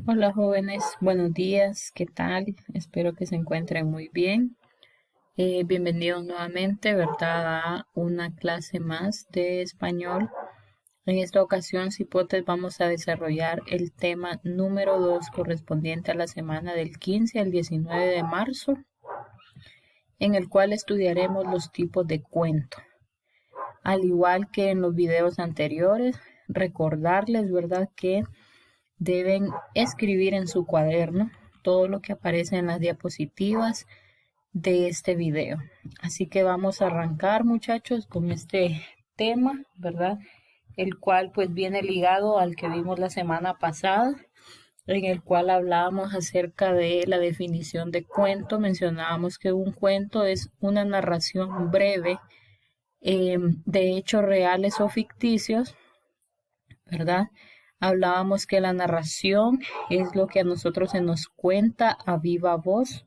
Hola jóvenes, buenos días, ¿qué tal? Espero que se encuentren muy bien. Bienvenidos nuevamente, ¿verdad? A una clase más de español. En esta ocasión, Cipotes, vamos a desarrollar el tema número 2 correspondiente a la semana del 15 al 19 de marzo, en el cual estudiaremos los tipos de cuento. Al igual que en los videos anteriores, recordarles, ¿verdad?, que deben escribir en su cuaderno todo lo que aparece en las diapositivas de este video. Así que vamos a arrancar, muchachos, con este tema, ¿verdad? El cual pues viene ligado al que vimos la semana pasada, en el cual hablábamos acerca de la definición de cuento. Mencionábamos que un cuento es una narración breve de hechos reales o ficticios, ¿verdad? Hablábamos que la narración es lo que a nosotros se nos cuenta a viva voz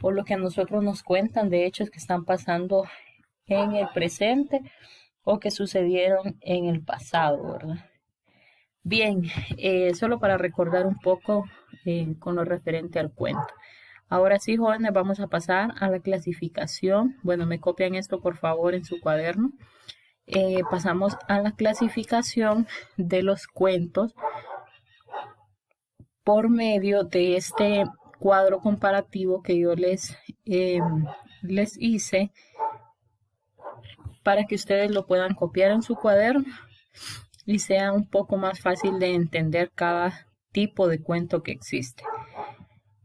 o lo que a nosotros nos cuentan de hechos que están pasando en el presente o que sucedieron en el pasado, ¿verdad? Bien, solo para recordar un poco con lo referente al cuento. Ahora sí, jóvenes, vamos a pasar a la clasificación. Bueno, me copian esto por favor en su cuaderno. Pasamos a la clasificación de los cuentos por medio de este cuadro comparativo que yo les hice para que ustedes lo puedan copiar en su cuaderno y sea un poco más fácil de entender cada tipo de cuento que existe.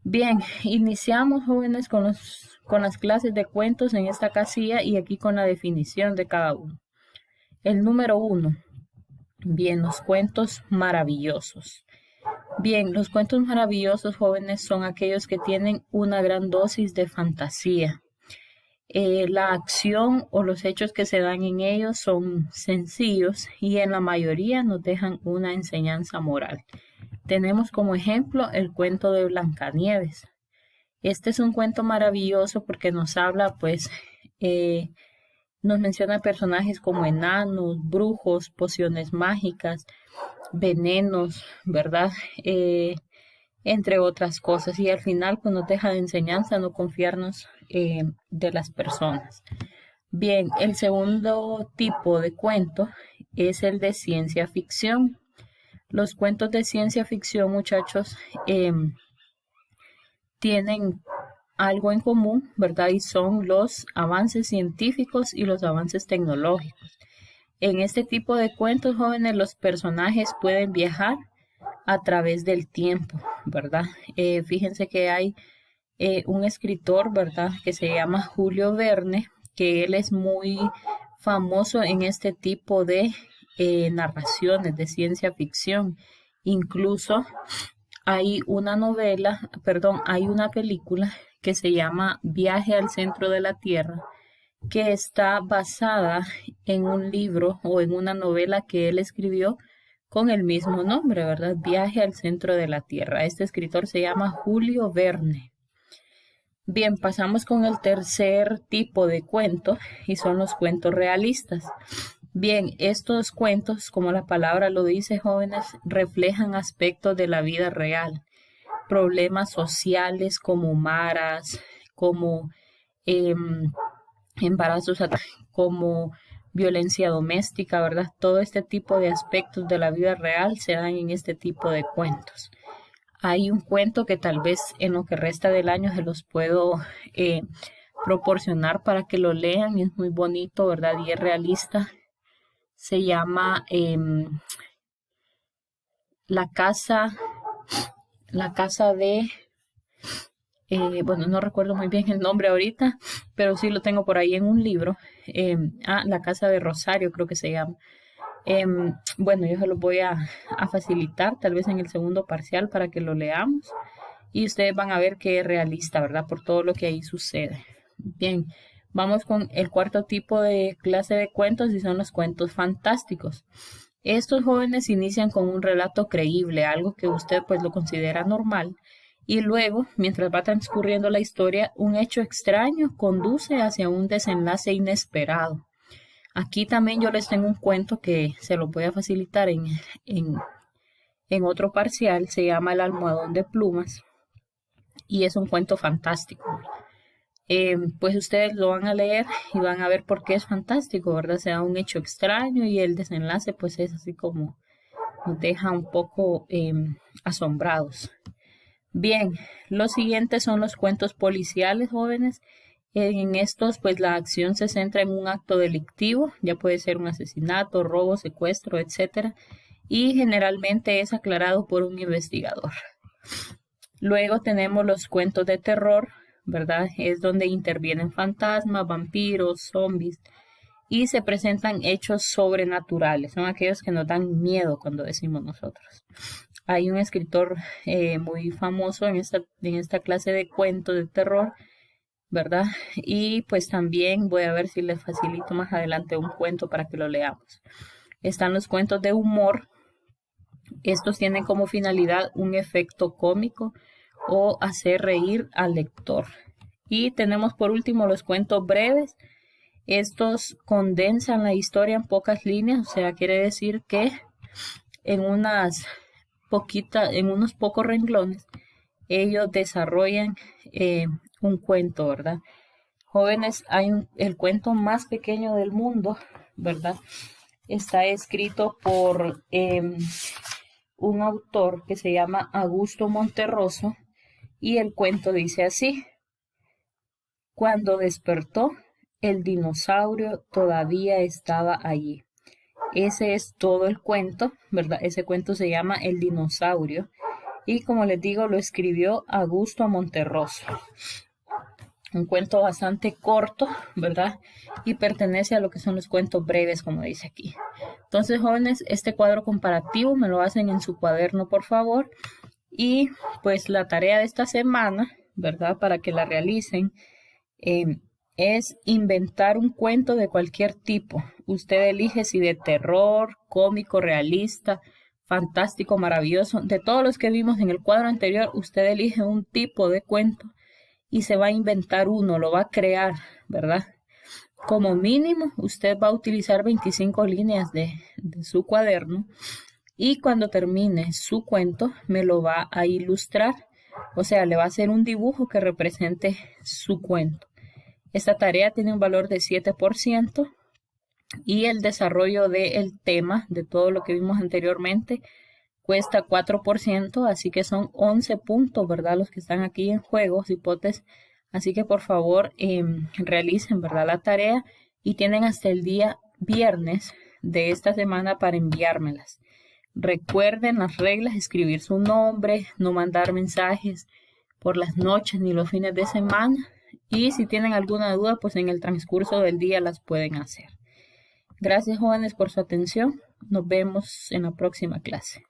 Bien, iniciamos jóvenes con las clases de cuentos en esta casilla y aquí con la definición de cada uno. El número 1. Bien, los cuentos maravillosos. Bien, los cuentos maravillosos, jóvenes, son aquellos que tienen una gran dosis de fantasía. La acción o los hechos que se dan en ellos son sencillos y en la mayoría nos dejan una enseñanza moral. Tenemos como ejemplo el cuento de Blancanieves. Este es un cuento maravilloso porque nos habla, pues, nos menciona personajes como enanos, brujos, pociones mágicas, venenos, ¿verdad? Entre otras cosas. Y al final, pues nos deja de enseñanza no confiarnos de las personas. Bien, el segundo tipo de cuento es el de ciencia ficción. Los cuentos de ciencia ficción, muchachos, tienen algo en común, ¿verdad? Y son los avances científicos y los avances tecnológicos. En este tipo de cuentos, jóvenes, los personajes pueden viajar a través del tiempo, ¿verdad? Fíjense que hay un escritor, ¿verdad? Que se llama Julio Verne, que él es muy famoso en este tipo de narraciones de ciencia ficción. Incluso hay una novela, perdón, hay una película que se llama Viaje al centro de la Tierra, que está basada en un libro o en una novela que él escribió con el mismo nombre, ¿verdad? Viaje al centro de la Tierra. Este escritor se llama Julio Verne. Bien, pasamos con el tercer tipo de cuento y son los cuentos realistas. Bien, estos cuentos, como la palabra lo dice, jóvenes, reflejan aspectos de la vida real, problemas sociales como maras, como em, embarazos, como violencia doméstica, ¿verdad? Todo este tipo de aspectos de la vida real se dan en este tipo de cuentos. Hay un cuento que tal vez en lo que resta del año se los puedo eh, proporcionar para que lo lean. Es muy bonito, ¿verdad? Y es realista. Se llama La casa, la casa de, bueno, no recuerdo muy bien el nombre ahorita, pero sí lo tengo por ahí en un libro. La casa de Rosario creo que se llama. Bueno, yo se los voy a facilitar tal vez en el segundo parcial para que lo leamos y ustedes van a ver que es realista, ¿verdad? Por todo lo que ahí sucede. Bien, vamos con el cuarto tipo de clase de cuentos y son los cuentos fantásticos. Estos jóvenes inician con un relato creíble, algo que usted pues lo considera normal, y luego, mientras va transcurriendo la historia, un hecho extraño conduce hacia un desenlace inesperado. Aquí también yo les tengo un cuento que se lo voy a facilitar en en otro parcial, se llama El almohadón de plumas y es un cuento fantástico. Pues ustedes lo van a leer y van a ver por qué es fantástico, ¿verdad? Se da un hecho extraño y el desenlace pues es así como nos deja un poco asombrados. Bien, los siguientes son los cuentos policiales, jóvenes. En estos, pues la acción se centra en un acto delictivo, ya puede ser un asesinato, robo, secuestro, etcétera, y generalmente es aclarado por un investigador. Luego tenemos los cuentos de terror, ¿verdad? Es donde intervienen fantasmas, vampiros, zombies y se presentan hechos sobrenaturales. Son aquellos que nos dan miedo cuando decimos nosotros. Hay un escritor muy famoso en esta clase de cuentos de terror, ¿verdad? Y pues también voy a ver si les facilito más adelante un cuento para que lo leamos. Están los cuentos de humor. Estos tienen como finalidad un efecto cómico o hacer reír al lector. Y tenemos por último los cuentos breves. Estos condensan la historia en pocas líneas, o sea, quiere decir que en unos pocos renglones ellos desarrollan un cuento, ¿verdad? Jóvenes, el cuento más pequeño del mundo, ¿verdad? Está escrito por un autor que se llama Augusto Monterroso y el cuento dice así: cuando despertó, el dinosaurio todavía estaba allí. Ese es todo el cuento, ¿verdad? Ese cuento se llama El dinosaurio y como les digo lo escribió Augusto Monterroso. Un cuento bastante corto, ¿verdad? Y pertenece a lo que son los cuentos breves, como dice aquí. Entonces, jóvenes, este cuadro comparativo me lo hacen en su cuaderno, por favor. Y pues la tarea de esta semana, ¿verdad? Para que la realicen, es inventar un cuento de cualquier tipo. Usted elige si de terror, cómico, realista, fantástico, maravilloso. De todos los que vimos en el cuadro anterior, usted elige un tipo de cuento y se va a inventar uno, lo va a crear, ¿verdad? Como mínimo, usted va a utilizar 25 líneas de su cuaderno y cuando termine su cuento me lo va a ilustrar, o sea, le va a hacer un dibujo que represente su cuento. Esta tarea tiene un valor de 7% y el desarrollo del tema, de todo lo que vimos anteriormente, cuesta 4%, así que son 11 puntos, ¿verdad? Los que están aquí en juego, hipotes. Así que por favor realicen, ¿verdad? La tarea y tienen hasta el día viernes de esta semana para enviármelas. Recuerden las reglas: escribir su nombre, no mandar mensajes por las noches ni los fines de semana. Y si tienen alguna duda, pues en el transcurso del día las pueden hacer. Gracias, jóvenes, por su atención. Nos vemos en la próxima clase.